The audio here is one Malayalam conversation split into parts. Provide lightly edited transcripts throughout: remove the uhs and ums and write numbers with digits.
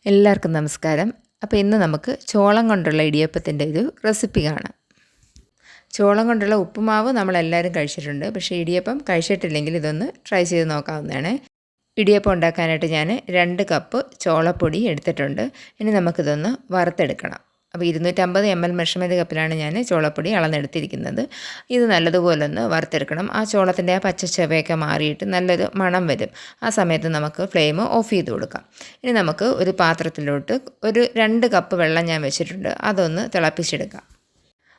എല്ലാവർക്കും നമസ്കാരം. അപ്പോൾ ഇന്ന് നമുക്ക് ചോളം കൊണ്ടുള്ള ഇടിയപ്പത്തിൻ്റെ ഒരു റെസിപ്പി കാണാം. ചോളം കൊണ്ടുള്ള ഉപ്പുമാവ് നമ്മളെല്ലാവരും കഴിച്ചിട്ടുണ്ട്. പക്ഷേ ഇടിയപ്പം കഴിച്ചിട്ടില്ലെങ്കിൽ ഇതൊന്ന് ട്രൈ ചെയ്ത് നോക്കാവുന്നതാണ്. ഇടിയപ്പം ഉണ്ടാക്കാനായിട്ട് ഞാൻ 2 കപ്പ് ചോളപ്പൊടി എടുത്തിട്ടുണ്ട്. ഇനി നമുക്കിതൊന്ന് വറുത്തെടുക്കണം. അപ്പോൾ 250 ml മെഷർമെൻറ്റ് കപ്പിലാണ് ഞാൻ ചോളപ്പൊടി അളന്നെടുത്തിരിക്കുന്നത്. ഇത് നല്ലതുപോലെ ഒന്ന് വറുത്തെടുക്കണം. ആ ചോളത്തിൻ്റെ ആ പച്ച ചവയൊക്കെ മാറിയിട്ട് നല്ലൊരു മണം വരും. ആ സമയത്ത് നമുക്ക് ഫ്ലെയിം ഓഫ് ചെയ്ത് കൊടുക്കാം. ഇനി നമുക്ക് ഒരു പാത്രത്തിലോട്ട് ഒരു 2 കപ്പ് വെള്ളം ഞാൻ വെച്ചിട്ടുണ്ട്. അതൊന്ന് തിളപ്പിച്ചെടുക്കാം.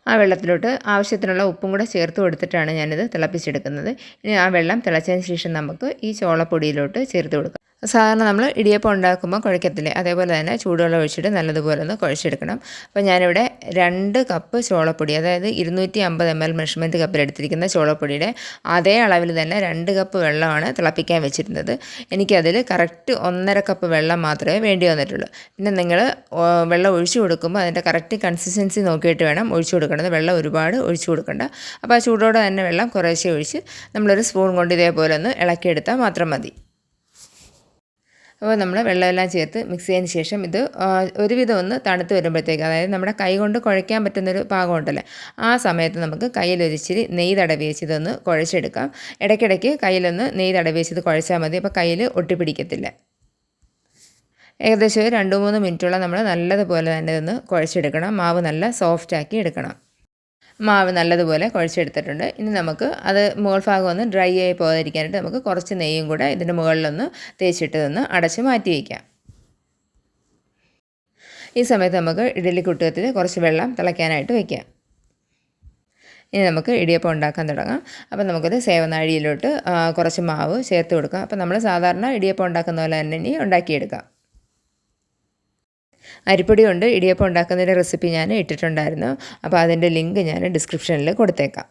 ആ വെള്ളത്തിലോട്ട് ആവശ്യത്തിനുള്ള ഉപ്പും കൂടെ ചേർത്ത് കൊടുത്തിട്ടാണ് ഞാനിത് തിളപ്പിച്ചെടുക്കുന്നത്. ഇനി ആ വെള്ളം തിളച്ചതിന് ശേഷം നമുക്ക് ഈ ചോളപ്പൊടിയിലോട്ട് ചേർത്ത് കൊടുക്കാം. സാധാരണ നമ്മൾ ഇടിയപ്പം ഉണ്ടാക്കുമ്പോൾ കുഴക്കത്തില്ലേ, അതേപോലെ തന്നെ ചൂടുവെള്ളം ഒഴിച്ചിട്ട് നല്ലതുപോലെ ഒന്ന് കുഴച്ചെടുക്കണം. അപ്പോൾ ഞാനിവിടെ 2 കപ്പ് ചോളപ്പൊടി, അതായത് 250 ml മെഷർമെൻറ്റ് കപ്പിലെടുത്തിരിക്കുന്ന ചോളപ്പൊടിയുടെ അതേ അളവിൽ തന്നെ 2 കപ്പ് വെള്ളമാണ് തിളപ്പിക്കാൻ വെച്ചിരുന്നത്. എനിക്കതിൽ കറക്റ്റ് 1.5 കപ്പ് വെള്ളം മാത്രമേ വേണ്ടി വന്നിട്ടുള്ളൂ. പിന്നെ നിങ്ങൾ വെള്ളം ഒഴിച്ചു കൊടുക്കുമ്പോൾ അതിൻ്റെ കറക്റ്റ് കൺസിസ്റ്റൻസി നോക്കിയിട്ട് വേണം ഒഴിച്ചു കൊടുക്കേണ്ടത്. വെള്ളം ഒരുപാട് ഒഴിച്ചു കൊടുക്കണ്ട. അപ്പോൾ ആ ചൂടോടെ തന്നെ വെള്ളം കുറേശ്ശെ ഒഴിച്ച് നമ്മളൊരു സ്പൂൺ കൊണ്ട് ഇതേപോലെ ഒന്ന് ഇളക്കിയെടുത്താൽ മാത്രം മതി. അപ്പോൾ നമ്മൾ വെള്ളമെല്ലാം ചേർത്ത് മിക്സ് ചെയ്തതിന് ശേഷം ഇത് ഒരുവിധം ഒന്ന് തണുത്ത് വരുമ്പോഴത്തേക്ക്, അതായത് നമ്മുടെ കൈ കൊണ്ട് കുഴയ്ക്കാൻ പറ്റുന്നൊരു പാകമുണ്ടല്ലേ, ആ സമയത്ത് നമുക്ക് കയ്യിലൊരിച്ചിരി നെയ്യ് തടവി വെച്ച് ഇതൊന്ന് കുഴച്ചെടുക്കാം. ഇടയ്ക്കിടയ്ക്ക് കയ്യിലൊന്ന് നെയ്യ് തടവി വെച്ച് ഇത് കുഴച്ചാൽ മതി. അപ്പോൾ കയ്യിൽ ഒട്ടിപ്പിടിക്കത്തില്ല. ഏകദേശം 2-3 മിനിറ്റോളം നമ്മൾ നല്ലതുപോലെ തന്നെ ഇതൊന്ന് കുഴച്ചെടുക്കണം. മാവ് നല്ല സോഫ്റ്റാക്കി എടുക്കണം. മാവ് നല്ലതുപോലെ കുഴച്ചെടുത്തിട്ടുണ്ട്. ഇനി നമുക്ക് അത് മുകൾ ഭാഗം ഒന്ന് ഡ്രൈ ആയി പോകാതിരിക്കാനായിട്ട് നമുക്ക് കുറച്ച് നെയ്യും കൂടെ ഇതിൻ്റെ മുകളിലൊന്ന് തേച്ചിട്ട് ഒന്ന് അടച്ച് മാറ്റി വയ്ക്കാം. ഈ സമയത്ത് നമുക്ക് ഇഡ്ഡലി കുട്ടകത്തിൽ കുറച്ച് വെള്ളം തിളയ്ക്കാനായിട്ട് വയ്ക്കാം. ഇനി നമുക്ക് ഇടിയപ്പം ഉണ്ടാക്കാൻ തുടങ്ങാം. അപ്പോൾ നമുക്കത് സേവനാഴിയിലോട്ട് കുറച്ച് മാവ് ചേർത്ത് കൊടുക്കാം. അപ്പോൾ നമ്മൾ സാധാരണ ഇടിയപ്പം ഉണ്ടാക്കുന്ന പോലെ തന്നെ ഇനി ഉണ്ടാക്കിയെടുക്കാം. അരിപ്പൊടി കൊണ്ട് ഇടിയപ്പം ഉണ്ടാക്കുന്നതിൻ്റെ റെസിപ്പി ഞാൻ ഇട്ടിട്ടുണ്ടായിരുന്നു. അപ്പോൾ അതിൻ്റെ ലിങ്ക് ഞാൻ ഡിസ്ക്രിപ്ഷനിൽ കൊടുത്തേക്കാം.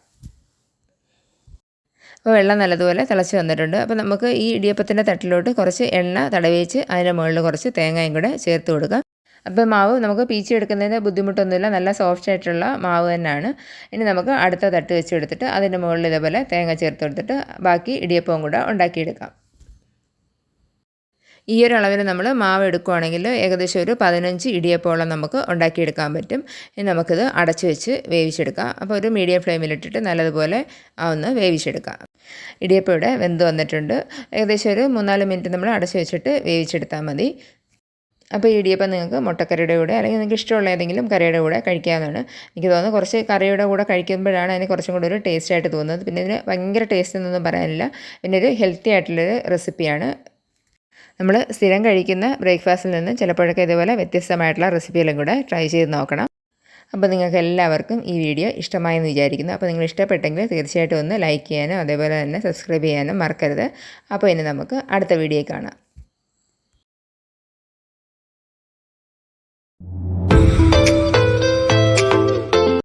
അപ്പോൾ വെള്ളം നല്ലതുപോലെ തിളച്ച് വന്നിട്ടുണ്ട്. അപ്പോൾ നമുക്ക് ഈ ഇടിയപ്പത്തിൻ്റെ തട്ടിലോട്ട് കുറച്ച് എണ്ണ തടവിച്ച് അതിൻ്റെ മുകളിൽ കുറച്ച് തേങ്ങയും കൂടെ ചേർത്ത് കൊടുക്കാം. അപ്പോൾ മാവ് നമുക്ക് പീച്ചെടുക്കുന്നതിന് ബുദ്ധിമുട്ടൊന്നുമില്ല, നല്ല സോഫ്റ്റ് ആയിട്ടുള്ള മാവ് തന്നെയാണ്. ഇനി നമുക്ക് അടുത്ത തട്ട് വെച്ചെടുത്തിട്ട് അതിൻ്റെ മുകളിൽ ഇതേപോലെ തേങ്ങ ചേർത്ത് കൊടുത്തിട്ട് ബാക്കി ഇടിയപ്പവും കൂടെ ഉണ്ടാക്കിയെടുക്കാം. ഈ ഒരു അളവിൽ നമ്മൾ മാവ് എടുക്കുകയാണെങ്കിൽ ഏകദേശം ഒരു 15 ഇടിയപ്പമോളം നമുക്ക് ഉണ്ടാക്കിയെടുക്കാൻ പറ്റും. ഇനി നമുക്കിത് അടച്ച് വെച്ച് വേവിച്ചെടുക്കാം. അപ്പോൾ ഒരു മീഡിയം ഫ്ലെയിമിലിട്ടിട്ട് നല്ലതുപോലെ ഒന്ന് വേവിച്ചെടുക്കാം. ഇടിയപ്പം ഇവിടെ വെന്ത് വന്നിട്ടുണ്ട്. ഏകദേശം ഒരു 3-4 മിനിറ്റ് നമ്മൾ അടച്ച് വെച്ചിട്ട് വേവിച്ചെടുത്താൽ മതി. അപ്പോൾ ഈ ഇടിയപ്പം നിങ്ങൾക്ക് മുട്ടക്കറിയുടെ കൂടെ അല്ലെങ്കിൽ നിങ്ങൾക്ക് ഇഷ്ടമുള്ള ഏതെങ്കിലും കറിയുടെ കൂടെ കഴിക്കാവുന്നതാണ്. എനിക്ക് തോന്നുന്നു കുറച്ച് കറിയുടെ കൂടെ കഴിക്കുമ്പോഴാണ് അതിന് കുറച്ചും കൂടി ഒരു ടേസ്റ്റായിട്ട് തോന്നുന്നത്. പിന്നെ ഇതിന് ഭയങ്കര ടേസ്റ്റ് എന്നൊന്നും പറയാനില്ല. പിന്നെ ഒരു ഹെൽത്തി ആയിട്ടുള്ളൊരു റെസിപ്പിയാണ്. നമ്മൾ സ്ഥിരം കഴിക്കുന്ന ബ്രേക്ക്ഫാസ്റ്റിൽ നിന്ന് ചിലപ്പോഴൊക്കെ ഇതുപോലെ വ്യത്യസ്തമായിട്ടുള്ള റെസിപ്പികളും കൂടെ ട്രൈ ചെയ്ത് നോക്കണം. അപ്പോൾ നിങ്ങൾക്ക് എല്ലാവർക്കും ഈ വീഡിയോ ഇഷ്ടമായെന്ന് വിചാരിക്കുന്നു. അപ്പോൾ നിങ്ങൾ ഇഷ്ടപ്പെട്ടെങ്കിൽ തീർച്ചയായിട്ടും ഒന്ന് ലൈക്ക് ചെയ്യാനും അതേപോലെ തന്നെ സബ്സ്ക്രൈബ് ചെയ്യാനും മറക്കരുത്. അപ്പോൾ ഇനി നമുക്ക് അടുത്ത വീഡിയോ കാണാം.